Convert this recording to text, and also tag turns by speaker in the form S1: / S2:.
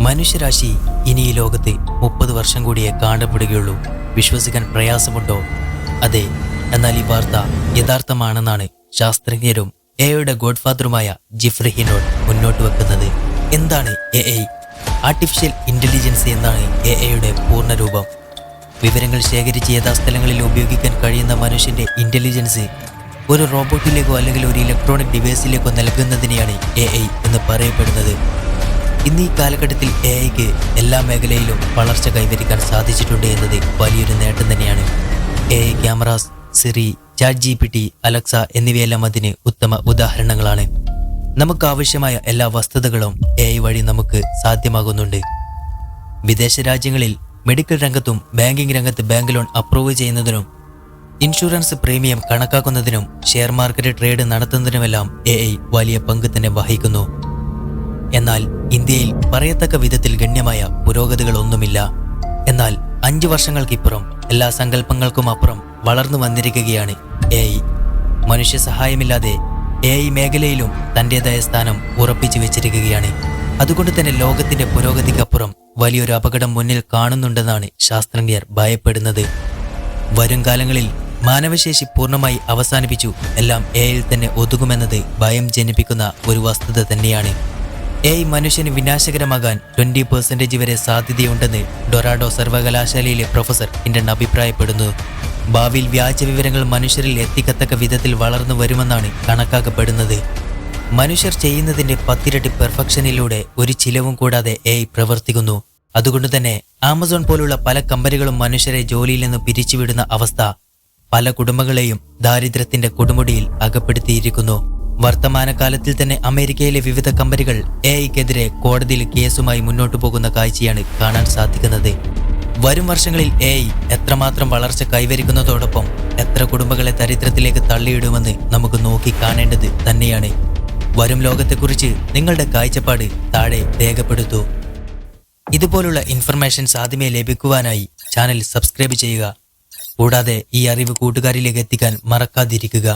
S1: മനുഷ്യരാശി ഇനി ഈ ലോകത്ത് 30 വർഷം കൂടിയേ കാണപ്പെടുകയുള്ളൂ. വിശ്വസിക്കാൻ പ്രയാസമുണ്ടോ? അതെ, എന്നാൽ ഈ വാർത്ത യഥാർത്ഥമാണെന്നാണ് ശാസ്ത്രജ്ഞരും എഐയുടെ ഗോഡ്ഫാദറുമായ ജിഫ്രി ഹിനോഡ് മുന്നോട്ട് വെക്കുന്നത്. എന്താണ് എഐ? ആർട്ടിഫിഷ്യൽ ഇന്റലിജൻസ് എന്നാണ് എഐയുടെ പൂർണ്ണരൂപം. വിവരങ്ങൾ ശേഖരിച്ച് യഥാസ്ഥലങ്ങളിൽ ഉപയോഗിക്കാൻ കഴിയുന്ന മനുഷ്യന്റെ ഇന്റലിജൻസ് ഒരു റോബോട്ടിലേക്കോ അല്ലെങ്കിൽ ഒരു ഇലക്ട്രോണിക് ഡിവൈസിലേക്കോ നൽകുന്നതിനെയാണ് എഐ എന്ന് പറയപ്പെടുന്നത്. ഇന്ന് ഈ കാലഘട്ടത്തിൽ എഐക്ക് എല്ലാ മേഖലയിലും വളർച്ച കൈവരിക്കാൻ സാധിച്ചിട്ടുണ്ട് എന്നത് വലിയൊരു നേട്ടം തന്നെയാണ്. AI cameras, Siri, chat GPT, Alexa എന്നിവയെല്ലാം അതിന് ഉത്തമ ഉദാഹരണങ്ങളാണ്. നമുക്ക് ആവശ്യമായ എല്ലാ വസ്തുതകളും എഐ വഴി നമുക്ക് സാധ്യമാകുന്നുണ്ട്. വിദേശ രാജ്യങ്ങളിൽ മെഡിക്കൽ രംഗത്തും ബാങ്കിംഗ് രംഗത്ത് ബാങ്ക് ലോൺ അപ്രൂവ് ചെയ്യുന്നതിനും ഇൻഷുറൻസ് പ്രീമിയം കണക്കാക്കുന്നതിനും ഷെയർ മാർക്കറ്റ് ട്രേഡ് നടത്തുന്നതിനുമെല്ലാം എഐ വലിയ പങ്ക് തന്നെ വഹിക്കുന്നു. എന്നാൽ ഇന്ത്യയിൽ പറയത്തക്ക വിധത്തിൽ ഗണ്യമായ പുരോഗതികളൊന്നുമില്ല. എന്നാൽ 5 വർഷങ്ങൾക്കിപ്പുറം എല്ലാ സങ്കല്പങ്ങൾക്കും അപ്പുറം വളർന്നു വന്നിരിക്കുകയാണ് എഐ. മനുഷ്യ സഹായമില്ലാതെ എഐ മേഖലയിലും തൻ്റെതായ സ്ഥാനം ഉറപ്പിച്ചു വെച്ചിരിക്കുകയാണ്. അതുകൊണ്ട് തന്നെ ലോകത്തിന്റെ പുരോഗതിക്കപ്പുറം വലിയൊരു അപകടം മുന്നിൽ കാണുന്നുണ്ടെന്നാണ് ശാസ്ത്രജ്ഞർ ഭയപ്പെടുന്നത്. വരും കാലങ്ങളിൽ മാനവശേഷി പൂർണ്ണമായി അവസാനിപ്പിച്ചു എല്ലാം എഐയിൽ തന്നെ ഒതുങ്ങുമെന്നത് ഭയം ജനിപ്പിക്കുന്ന ഒരു വസ്തുത തന്നെയാണ്. എഐ മനുഷ്യന് വിനാശകരമാകാൻ 20% വരെ സാധ്യതയുണ്ടെന്ന് ഡൊറാഡോ സർവകലാശാലയിലെ പ്രൊഫസർ ഹിൻഡൻ അഭിപ്രായപ്പെടുന്നു. ഭാവിയിൽ വ്യാജ വിവരങ്ങൾ മനുഷ്യരിൽ എത്തിക്കത്തക്ക വിധത്തിൽ വളർന്നു വരുമെന്നാണ് കണക്കാക്കപ്പെടുന്നത്. മനുഷ്യർ ചെയ്യുന്നതിന്റെ 10 ഇരട്ടി പെർഫെക്ഷനിലൂടെ ഒരു ചിലവും കൂടാതെ എഐ പ്രവർത്തിക്കുന്നു. അതുകൊണ്ട് തന്നെ ആമസോൺ പോലുള്ള പല കമ്പനികളും മനുഷ്യരെ ജോലിയിൽ നിന്ന് പിരിച്ചുവിടുന്ന അവസ്ഥ പല കുടുംബങ്ങളെയും ദാരിദ്ര്യത്തിന്റെ കൊടുമുടിയിൽ അകപ്പെടുത്തിയിരിക്കുന്നു. വർത്തമാനകാലത്തിൽ തന്നെ അമേരിക്കയിലെ വിവിധ കമ്പനികൾ എഐക്കെതിരെ കോടതിയിൽ കേസുമായി മുന്നോട്ടു പോകുന്ന കാഴ്ചയാണ് കാണാൻ സാധിക്കുന്നത്. വരും വർഷങ്ങളിൽ എഐ എത്രമാത്രം വളർച്ച കൈവരിക്കുന്നതോടൊപ്പം എത്ര കുടുംബങ്ങളെ ദരിദ്രത്തിലേക്ക് തള്ളിയിടുമെന്ന് നമുക്ക് നോക്കി കാണേണ്ടത് തന്നെയാണ്. വരും ലോകത്തെക്കുറിച്ച് നിങ്ങളുടെ കാഴ്ചപ്പാട് താഴെ രേഖപ്പെടുത്തൂ. ഇതുപോലുള്ള ഇൻഫർമേഷൻസ് ആദ്യമേ ലഭിക്കുവാനായി ചാനൽ സബ്സ്ക്രൈബ് ചെയ്യുക. കൂടാതെ ഈ അറിവ് കൂട്ടുകാരിലേക്ക് എത്തിക്കാൻ മറക്കാതിരിക്കുക.